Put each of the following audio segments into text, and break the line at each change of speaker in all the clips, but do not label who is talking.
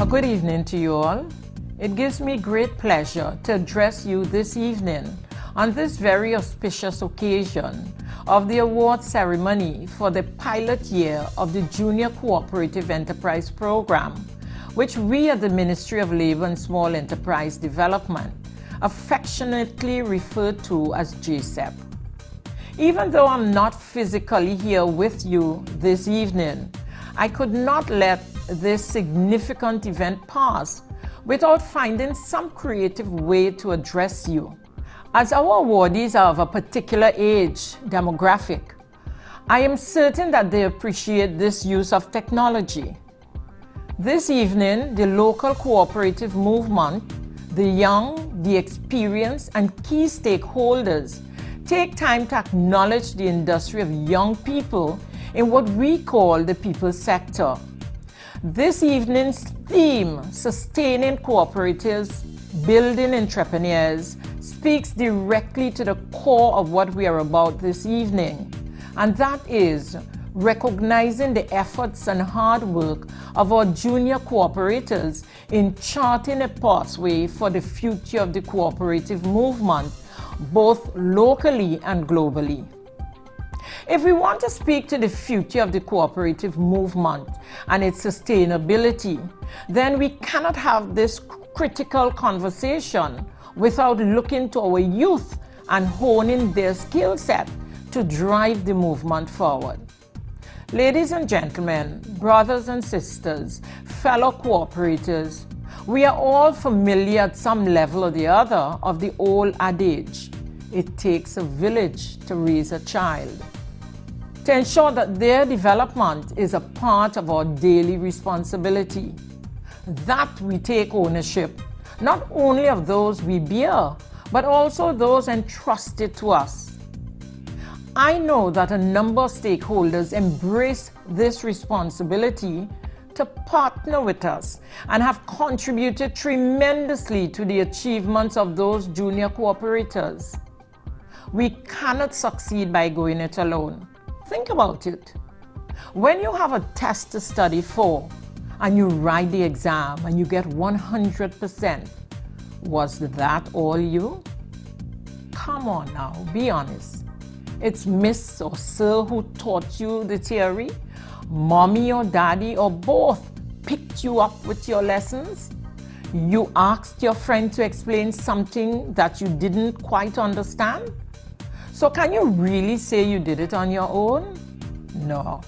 A good evening to you all. It gives me great pleasure to address you this evening on this very auspicious occasion of the award ceremony for the pilot year of the Junior Cooperative Enterprise Program, which we at the Ministry of Labor and Small Enterprise Development affectionately refer to as JCEP. Even though I'm not physically here with you this evening, I could not let this significant event pass without finding some creative way to address you. As our awardees are of a particular age demographic, I am certain that they appreciate this use of technology. This evening, the local cooperative movement, the young, the experienced, and key stakeholders take time to acknowledge the industry of young people in what we call the people sector. This evening's theme, Sustaining Cooperatives, Building Entrepreneurs, speaks directly to the core of what we are about this evening, and that is recognizing the efforts and hard work of our junior cooperators in charting a pathway for the future of the cooperative movement, both locally and globally. If we want to speak to the future of the cooperative movement and its sustainability, then we cannot have this critical conversation without looking to our youth and honing their skill set to drive the movement forward. Ladies and gentlemen, brothers and sisters, fellow cooperators, we are all familiar at some level or the other of the old adage, it takes a village to raise a child. To ensure that their development is a part of our daily responsibility, that we take ownership not only of those we bear, but also those entrusted to us. I know that a number of stakeholders embrace this responsibility to partner with us and have contributed tremendously to the achievements of those junior cooperators. We cannot succeed by going it alone. Think about it. When you have a test to study for and you write the exam and you get 100%, was that all you? Come on now, be honest. It's Miss or Sir who taught you the theory? Mommy or daddy or both picked you up with your lessons? You asked your friend to explain something that you didn't quite understand? So can you really say you did it on your own? No.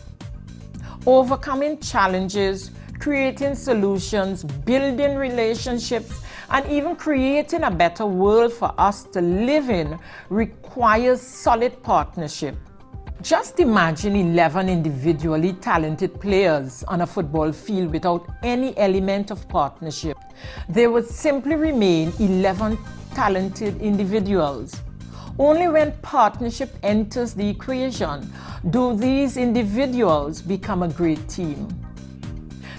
Overcoming challenges, creating solutions, building relationships, and even creating a better world for us to live in requires solid partnership. Just imagine 11 individually talented players on a football field without any element of partnership. They would simply remain 11 talented individuals. Only when partnership enters the equation do these individuals become a great team.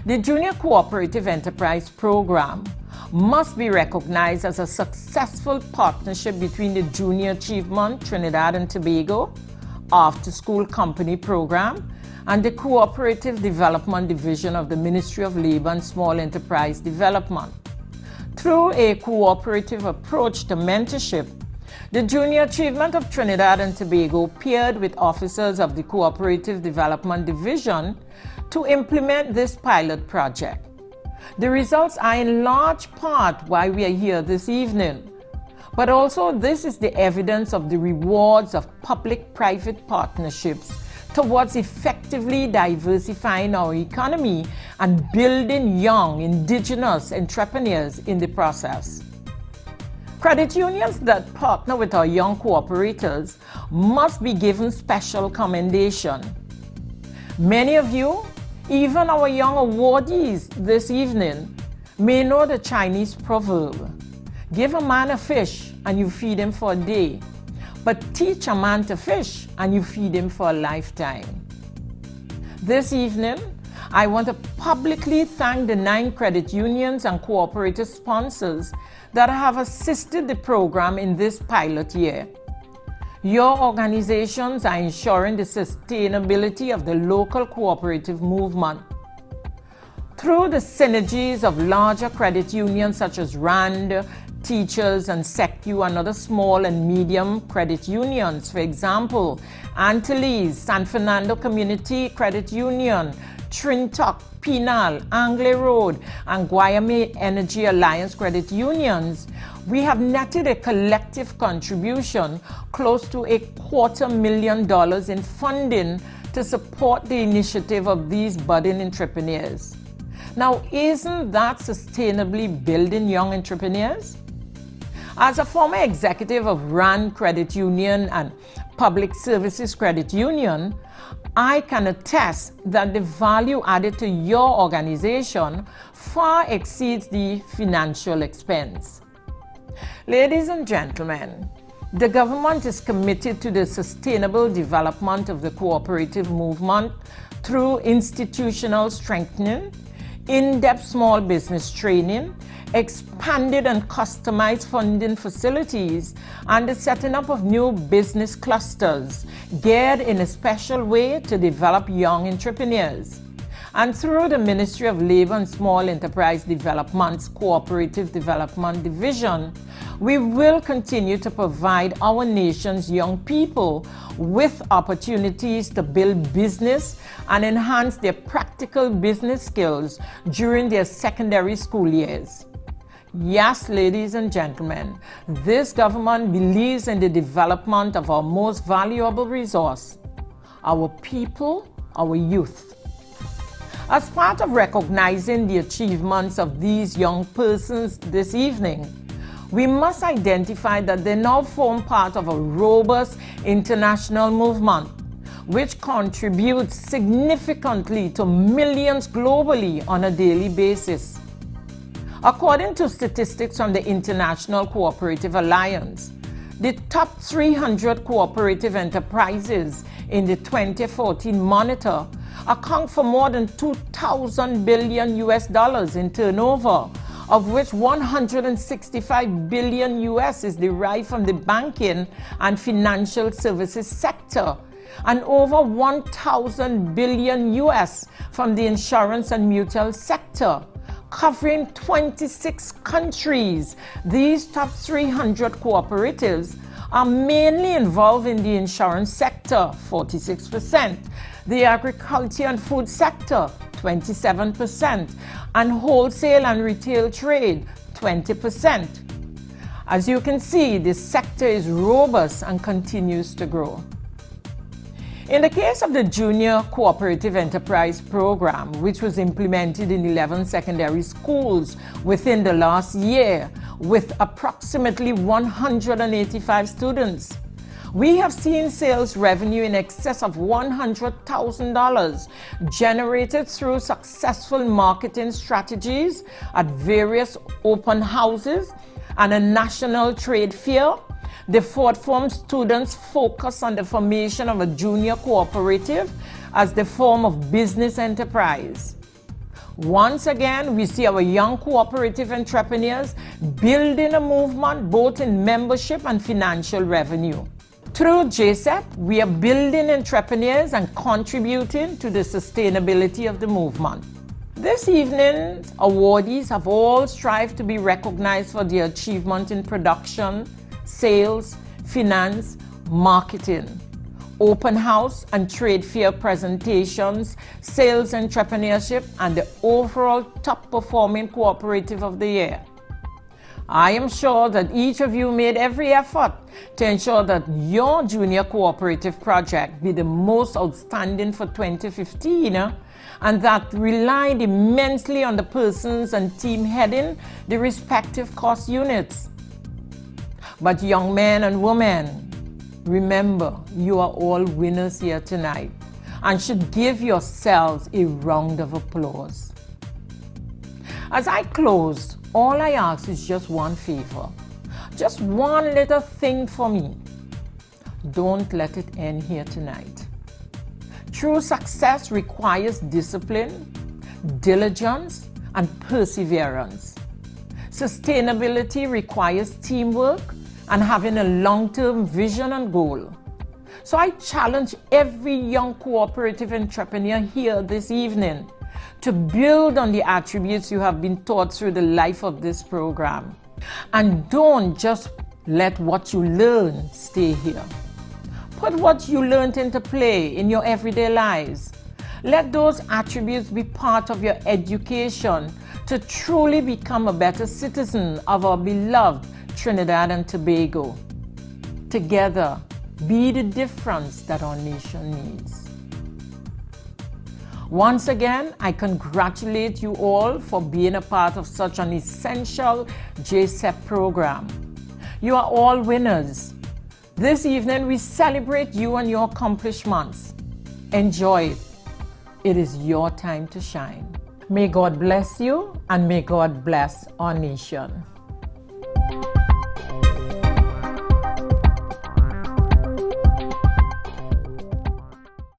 The Junior Cooperative Enterprise Program must be recognized as a successful partnership between the Junior Achievement Trinidad and Tobago After School Company Program and the Cooperative Development Division of the Ministry of Labor and Small Enterprise Development. Through a cooperative approach to mentorship, the Junior Achievement of Trinidad and Tobago paired with officers of the Cooperative Development Division to implement this pilot project. The results are in large part why we are here this evening, but also this is the evidence of the rewards of public-private partnerships towards effectively diversifying our economy and building young indigenous entrepreneurs in the process. Credit unions that partner with our young cooperators must be given special commendation. Many of you, even our young awardees this evening, may know the Chinese proverb, give a man a fish and you feed him for a day, but teach a man to fish and you feed him for a lifetime. This evening, I want to publicly thank the 9 credit unions and cooperative sponsors that have assisted the program in this pilot year. Your organizations are ensuring the sustainability of the local cooperative movement. Through the synergies of larger credit unions such as RAND, Teachers and SECU and other small and medium credit unions, for example, Antilles, San Fernando Community Credit Union, Trintoc, Pinal, Anglais Road, and Guayame Energy Alliance Credit Unions, we have netted a collective contribution close to $250,000 in funding to support the initiative of these budding entrepreneurs. Now, isn't that sustainably building young entrepreneurs? As a former executive of RAND Credit Union and Public Services Credit Union, I can attest that the value added to your organization far exceeds the financial expense. Ladies and gentlemen, the government is committed to the sustainable development of the cooperative movement through institutional strengthening, in-depth small business training, expanded and customized funding facilities, and the setting up of new business clusters geared in a special way to develop young entrepreneurs. And through the Ministry of Labor and Small Enterprise Development's Cooperative Development Division, we will continue to provide our nation's young people with opportunities to build business and enhance their practical business skills during their secondary school years. Yes, ladies and gentlemen, this government believes in the development of our most valuable resource, our people, our youth. As part of recognizing the achievements of these young persons this evening, we must identify that they now form part of a robust international movement which contributes significantly to millions globally on a daily basis. According to statistics from the International Cooperative Alliance, the top 300 cooperative enterprises in the 2014 monitor account for more than $2,000 billion in turnover, of which $165 billion is derived from the banking and financial services sector, and over $1,000 billion from the insurance and mutual sector. Covering 26 countries, these top 300 cooperatives are mainly involved in the insurance sector, 46%, the agriculture and food sector, 27%, and wholesale and retail trade, 20%. As you can see, this sector is robust and continues to grow. In the case of the Junior Cooperative Enterprise Program, which was implemented in 11 secondary schools within the last year with approximately 185 students, we have seen sales revenue in excess of $100,000 generated through successful marketing strategies at various open houses and a national trade fair. The fourth form students focus on the formation of a junior cooperative as the form of business enterprise. Once again, we see our young cooperative entrepreneurs building a movement both in membership and financial revenue. Through JCEP, we are building entrepreneurs and contributing to the sustainability of the movement. This evening's awardees have all strived to be recognized for their achievement in production, sales, finance, marketing, open house and trade fair presentations, sales entrepreneurship, and the overall top performing cooperative of the year. I am sure that each of you made every effort to ensure that your junior cooperative project be the most outstanding for 2015 and that relied immensely on the persons and team heading the respective cost units. But young men and women, remember, you are all winners here tonight and should give yourselves a round of applause. As I close, all I ask is just one favor, just one little thing for me. Don't let it end here tonight. True success requires discipline, diligence, and perseverance. Sustainability requires teamwork and having a long-term vision and goal. So I challenge every young cooperative entrepreneur here this evening to build on the attributes you have been taught through the life of this program. And don't just let what you learn stay here. Put what you learned into play in your everyday lives. Let those attributes be part of your education to truly become a better citizen of our beloved Trinidad and Tobago. Together, be the difference that our nation needs. Once again, I congratulate you all for being a part of such an essential JCEP program. You are all winners. This evening, we celebrate you and your accomplishments. Enjoy it. It is your time to shine. May God bless you and may God bless our nation.